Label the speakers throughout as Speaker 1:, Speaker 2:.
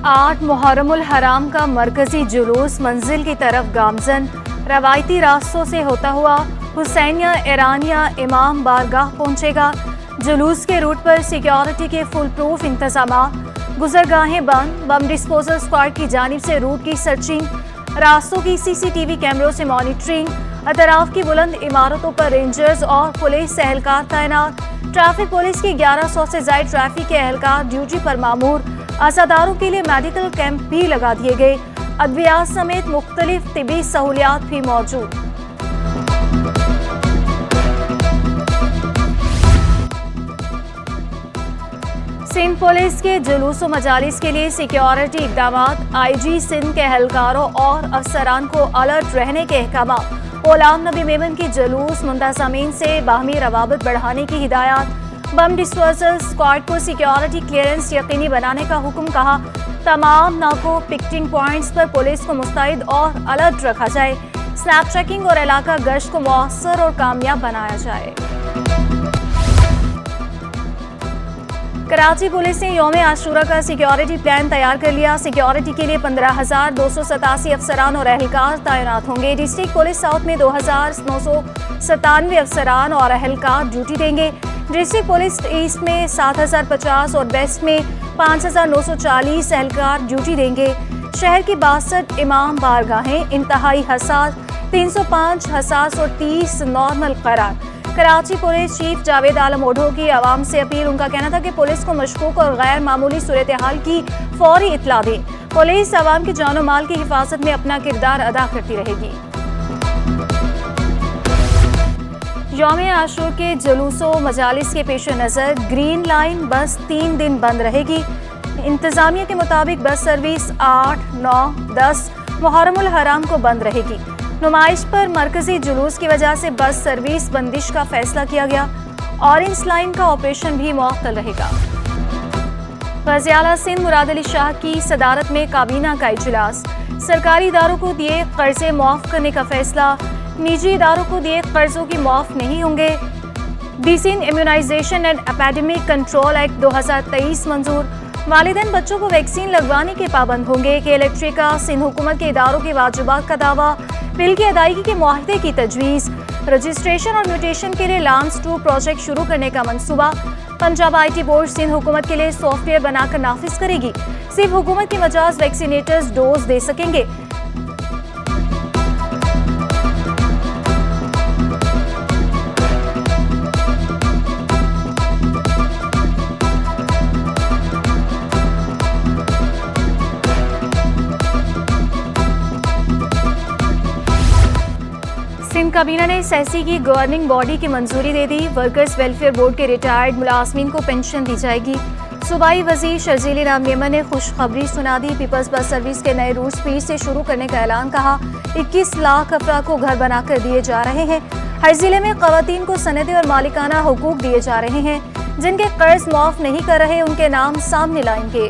Speaker 1: 8 मुहर्रमुल हराम का मरकजी जुलूस मंजिल की तरफ गामजन रवायती रास्तों से होता हुआ हुसैनिया ईरानिया इमाम बारगाह पहुंचेगा। जुलूस के रूट पर सिक्योरिटी के फुल प्रूफ इंतजाम, गुजरगाहें बंद, बम डिस्पोजल स्क्वाड की जानिब से रूट की सर्चिंग, रास्तों की सीसीटीवी कैमरों से मॉनिटरिंग, अतराफ की बुलंद इमारतों पर रेंजर्स और पुलिस एहलकार तैनात। ट्रैफिक पुलिस की 1100 से ज्यादा ट्रैफिक के एहलकार ड्यूटी पर मामूर। अज़ादारों के लिए मेडिकल कैंप भी लगा दिए गए। अद्वियात समेत मुख्तलिफ तिबी सहूलियात भी मौजूद। सिंध पुलिस के जुलूस मजालिस के लिए सिक्योरिटी इक़दामात, IG सिंध के एहलकारों और अफसरान को अलर्ट रहने के अहकाम। गुलाम नबी मेमन की जुलूस मुंतज़मीन से बाहमी रवाबत बढ़ाने की हिदायत। बम डिस्पोजल स्क्वाड को सिक्योरिटी क्लियरेंस यकीनी बनाने का हुक्म कहा। तमाम नाको पिकेटिंग पॉइंट्स पर पुलिस को मुस्तैद और अलर्ट रखा जाए। स्नैप चेकिंग और इलाका गश्त को मौसर और कामयाब बनाया जाए। कराची पुलिस ने यौम आशूरा का सिक्योरिटी प्लान तैयार कर लिया। सिक्योरिटी के लिए 15,287 अफसरान और एहलकार तैनात होंगे। डिस्ट्रिक्ट पुलिस साउथ में 2,997 अफसरान और एहलकार ड्यूटी देंगे। डिस्ट्रिक्ट पुलिस ईस्ट में 7,050 और वेस्ट में 5,940 एहलकार ड्यूटी देंगे। शहर की 62 इमाम बारगाहें इंतहाई हसास, 305 हसास और 30 नॉर्मल करार। कराची पुलिस चीफ जावेद आलम ओढो की आवाम से अपील। उनका कहना था कि पुलिस को मशकूक और गैर मामूली सूरत हाल की फौरी इत्तला दें। पुलिस आवाम की जान और माल की हिफाजत में अपना किरदार अदा करती रहेगी। यौम आशूर के जुलूसो मजालिस के पेश नज़र ग्रीन लाइन बस 3 दिन बंद रहेगी। इंतजामिया के मुताबिक बस सर्विस 8, 9, 10 मुहर्रमुल हराम को बंद रहेगी। नुमाइश पर मरकजी जुलूस की वजह से बस सर्विस बंदिश का फैसला किया गया। ऑरेंज लाइन का ऑपरेशन भी मुअत्तल रहेगा। वज़ीर आला सिंध मुराद अली शाह की सदारत में काबीना का इजलास। सरकारी इदारों को दिए कर्जे मुआफ करने का फैसला। निजी इदारों को दिए कर्जों की मुआफ नहीं होंगे। Disease immunisation and epidemic control act 2023 मंजूर। वालिदैन बच्चों को वैक्सीन लगवाने के पाबंद होंगे। कि इलेक्ट्रिक का सिंध हुकूमत के इदारों के वाजिबात का दावा। बिल की अदायगी के मुआहदे की तजवीज़। रजिस्ट्रेशन और म्यूटेशन के लिए लाम्स 2 प्रोजेक्ट शुरू करने का मंसूबा। पंजाब IT बोर्ड सिंध हुकूमत के लिए सॉफ्टवेयर बनाकर नाफिज करेगी। सिर्फ हुकूमत की मजाज वैक्सीनेटर्स डोज दे सकेंगे। सिंध काबीना ने सहसी की गवर्निंग बॉडी की मंजूरी दे दी। वर्कर्स वेलफेयर बोर्ड के रिटायर्ड मुलाजमीन को पेंशन दी जाएगी। सूबाई वजीर शर्जील नाम मेमन ने खुशखबरी सुना दी। पीपल्स बस सर्विस के नए रूट्स स्पीड से शुरू करने का ऐलान कहा। 21 लाख अफराद को घर बनाकर दिए जा रहे हैं। हर जिले में खवातीन को सनदी और मालिकाना हुकूक दिए जा रहे हैं। जिनके कर्ज माफ नहीं कर रहे उनके नाम सामने लाएंगे।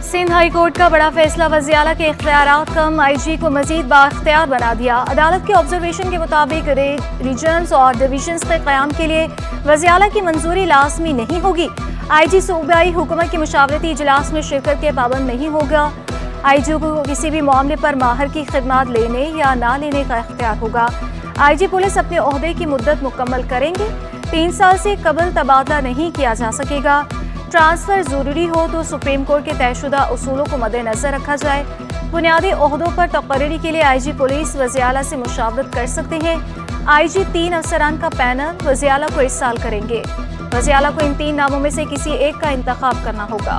Speaker 1: सिंध हाई कोर्ट का बड़ा फैसला। वज़ीर आला के इख्तियारात कम, IG को मजीद बाख्तियार बना दिया। अदालत के ऑब्जर्वेशन के मुताबिक रीजन्स और डिवीजन्स के क़याम के लिए वज़ीर आला की मंजूरी लाजमी नहीं होगी। IG सूबाई हुकूमत के मुशावरती इजलास में शिरकत के पाबंद नहीं होगा। IG को किसी भी मामले पर माहिर की खिदमत लेने या ना लेने का इख्तियार होगा। IG पुलिस अपने ओहदे की मुद्दत मुकम्मल करेंगे। 3 साल से कबल तबादला नहीं किया जा सकेगा। ट्रांसफर जरूरी हो तो सुप्रीम कोर्ट के तयशुदा उसूलों को मद्देनजर रखा जाए। बुनियादी ओहदों पर तकर्री के लिए IG पुलिस वज़ीर आला से मुशावरत कर सकते हैं। IG 3 अफसरान का पैनल वज़ीर आला को इरसाल करेंगे। वज़ीर आला को इन 3 नामों में से किसी एक का इंतखाब करना होगा।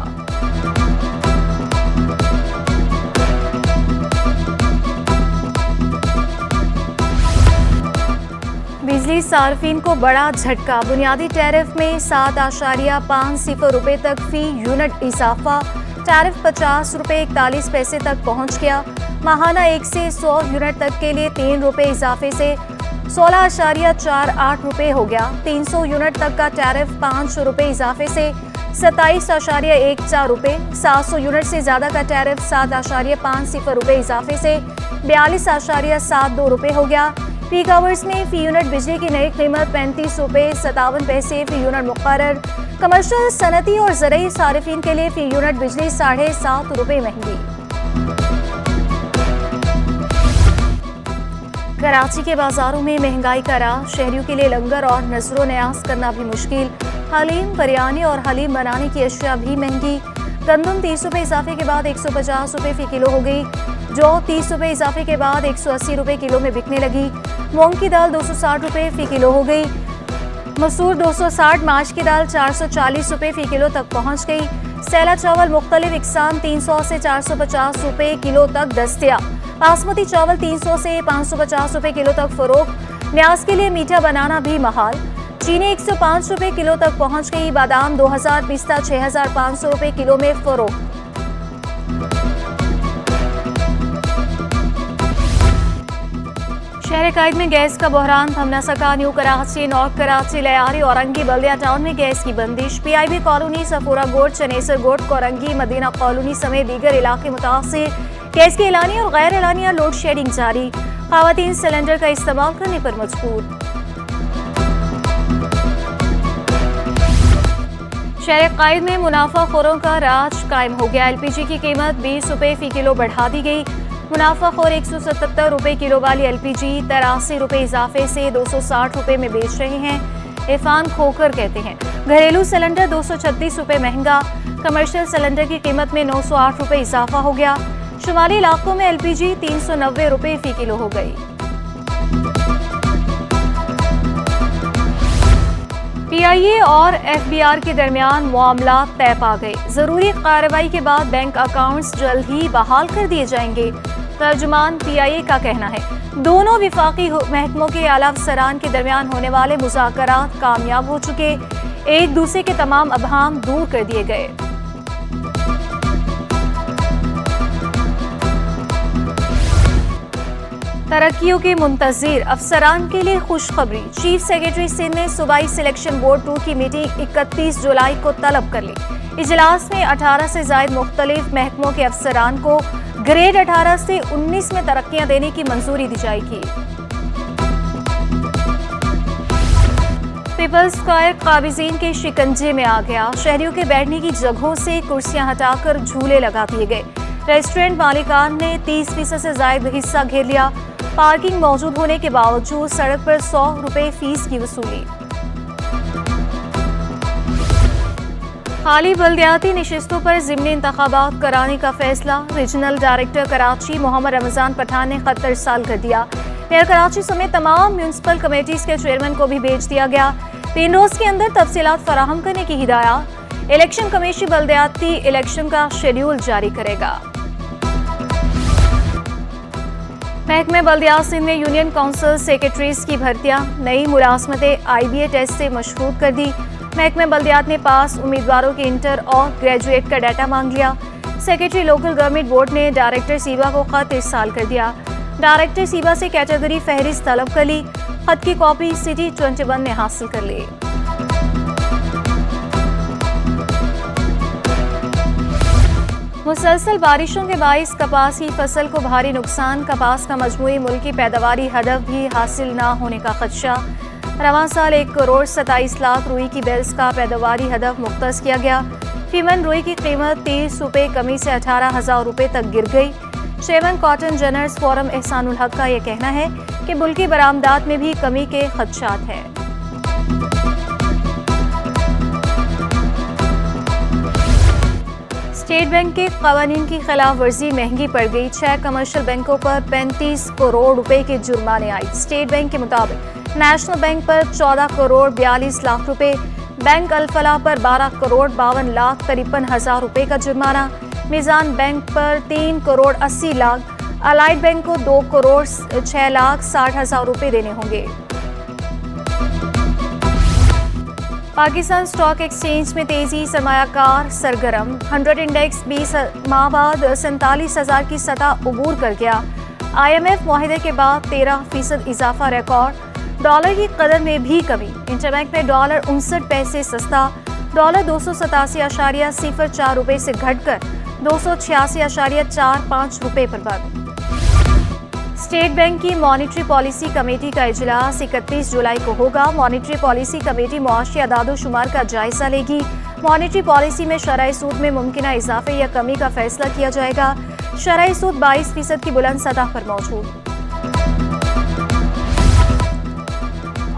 Speaker 1: बिजली सार्फिन को बड़ा झटका। बुनियादी टैरिफ में 7.50 रुपए तक फी यूनिट इजाफा। टैरिफ 50 रुपए 41 पैसे तक पहुंच गया। माहाना 1 से 100 यूनिट तक के लिए 3 रुपए इजाफे से 16.48 रुपए हो गया। 300 यूनिट तक का टैरिफ 5 रुपए इजाफे से 27.14 रुपए। 700 यूनिट से ज्यादा का टैरिफ 7.50 रुपए इजाफे से 42.72 रुपए हो गया। पीक आवर्स में फी यूनिट बिजली की नई कीमत 35 रुपये 57 पैसे फी यूनिट मुकर्रर। कमर्शियल, सनती और ज़रूरी सारिफिन के लिए फी यूनिट बिजली 7.5 रुपये महंगी। कराची के बाजारों में महंगाई का राह, शहरियों के लिए लंगर और नजरो न्याज करना भी मुश्किल। हलीम, बिरयानी और हलीम बनाने की अशिया भी महंगी। गंदम 30 रुपये इजाफे के बाद 150 रुपये फी किलो हो गई। जौ 30 रुपये इजाफे के बाद 180 रुपये किलो में बिकने लगी। मूंग की दाल 260 रुपये फी किलो हो गई। मसूर 260, माश की दाल 440 रुपये फी किलो तक पहुंच गई। सैला चावल मुख्तलिफ इकसाम 300 से 450 रुपये किलो तक दस्तयाब। बासमती चावल 300 से 550 रुपये किलो तक फरोख्त। न्याज के लिए मीठा बनाना भी महाल। चीनी 105 रुपये किलो तक पहुंच गई। बादाम 2000, पिस्ता 6500 रुपये किलो में फरोख्त। शहर कायद में गैस का बहरान थम न सका। न्यू कराची, नॉर्थ कराची, लयारी, औरंगी, बल्दिया टाउन में गैस की बंदिश। PIB कॉलोनी, सफूरा गोट, चनेसर गोट, कोरंगी, मदीना कॉलोनी समेत दीगर इलाके मुतासिर। गैस की एलानिया और गैर एलानिया लोड शेडिंग जारी। खवातीन सिलेंडर का इस्तेमाल करने पर मजबूर। शहर कायद में मुनाफाखोरों का राज कायम हो गया। LPG की कीमत 20 रुपये फी किलो बढ़ा दी गई। मुनाफाखोर 177 रुपये किलो वाली LPG 83 रुपये इजाफे से 260 रुपये में बेच रहे हैं। इरफान खोकर कहते हैं घरेलू सिलेंडर 236 रुपये महंगा। कमर्शियल सिलेंडर की कीमत में 908 रुपये इजाफा हो गया। शुमाली इलाकों में LPG 390 रुपये फी किलो हो गई। PIA और FBR के दरमियान मामला तय पा गए। जरूरी कार्रवाई के बाद बैंक अकाउंट्स जल्द ही बहाल कर दिए जाएंगे। तर्जुमान PIA का कहना है दोनों विफाकी महकमों के आला अफसरान के दरमियान होने वाले मुज़ाकरात कामयाब हो चुके। एक दूसरे के तमाम अबहाम दूर कर दिए गए। तरक्कियों के मुंतजिर अफसरान के लिए खुशखबरी। चीफ सेक्रेटरी सिंध ने सूबाई सिलेक्शन बोर्ड 2 की मीटिंग 31 जुलाई को तलब कर ली। इजलास में 18 से ज्यादा मुख्तलिफ महकमों के अफसरान को ग्रेड 18 से 19 में तरक्कियां देने की मंजूरी दी जाएगी। पीपल्स स्क्वायर काबिजीन के शिकंजे में आ गया। शहरियों के बैठने की जगहों से कुर्सियां हटाकर झूले लगा दिए गए। रेस्टोरेंट मालिकान ने 30% से ज्यादा हिस्सा घेर लिया। पार्किंग मौजूद होने के बावजूद सड़क पर 100 रुपये फीस की वसूली। खाली बल्दियाती निशिस्तों पर ज़िमनी इंतखाबात कराने का फैसला। रीजनल डायरेक्टर कराची मोहम्मद रमजान पठान ने खत इरसाल कर दिया। मेयर कराची समेत तमाम म्यूनिसिपल कमेटीज के चेयरमैन को भी भेज दिया गया। 3 रोज के अंदर तफसीलात फराहम करने की हिदायत। इलेक्शन कमीशन बल्दियाती इलेक्शन का शेड्यूल जारी करेगा। महकमे बल्दियात सिंध में यूनियन काउंसिल सेक्रेटरीज की भर्तियां। नई मुलाजमतें IBA टेस्ट से मशरूत कर दी। महकमे बल्दियात ने पास उम्मीदवारों के इंटर और ग्रेजुएट का डाटा मांग लिया। सेक्रेटरी लोकल गवर्नमेंट बोर्ड ने डायरेक्टर सीबा को खत इरसाल कर दिया। डायरेक्टर सीबा से कैटेगरी फहरिस्त तलब कर ली। खत की कॉपी सिटी 21 ने हासिल कर ली। मुसलसल बारिशों के बाइस कपास की फसल को भारी नुकसान। कपास का मजमूई मुल्की पैदावारी हदफ भी हासिल न होने का खदशा। रवां साल 1 करोड़ 27 लाख रुई की बेल्स का पैदावारी हदफ मुख्तस किया गया। फीमन रुई की कीमत 30 रुपये कमी से 18,000 रुपये तक गिर गई। Chairman cotton genres forum Ehsanul हक का यह कहना है कि मुल्की बरामदात में भी कमी के खदशात हैं। स्टेट बैंक के कवानीन की खिलाफ वर्जी महंगी पड़ गई। 6 कमर्शियल बैंकों पर 35 करोड़ रुपए के जुर्माने आए। स्टेट बैंक के मुताबिक नेशनल बैंक पर 14 करोड़ 42 लाख रुपए, बैंक अल-फलाह पर 12 करोड़ 52 लाख 53 हजार रुपए का जुर्माना, मीज़ान बैंक पर 3 करोड़ 80 लाख, अलाइड बैंक को 2 करोड़ 6 लाख 60 हजार रुपए देने होंगे। पाकिस्तान स्टॉक एक्सचेंज में तेजी, सरमायाकार सरगर्म। 100 इंडेक्स 20 माह बाद 47,000 की सतह उबूर कर गया। IMF मुआहदे के बाद 13% इजाफा रिकॉर्ड। डॉलर की कदर में भी कमी। इंटरबैंक में डॉलर 59 पैसे सस्ता। डॉलर 287.04 रुपए से घटकर 286.45 रुपए पर बंद। स्टेट बैंक की मॉनिटरी पॉलिसी कमेटी का इजलास 31 जुलाई को होगा। मॉनिटरी पॉलिसी कमेटी मुआशी अदाद-ओ-शुमार का जायजा लेगी। मॉनिटरी पॉलिसी में शरई सूद में मुमकिना इजाफे या कमी का फैसला किया जाएगा। शरई सूद 22% की बुलंद सतह पर मौजूद।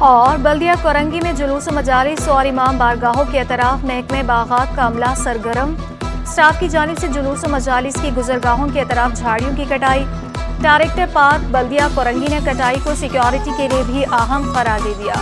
Speaker 1: और बल्दिया कोरंगी में जुलूस मजालिस और इमाम बारगाहों के अतराफ महकमे बागात का अमला सरगर्म। स्टाफ की जानिब से जुलूस मजालिस की गुजरगाहों के अतराफ झाड़ियों की कटाई। डायरेक्टर पार्क बल्दिया कोरंगी ने कटाई को सिक्योरिटी के लिए भी अहम करार दे दिया।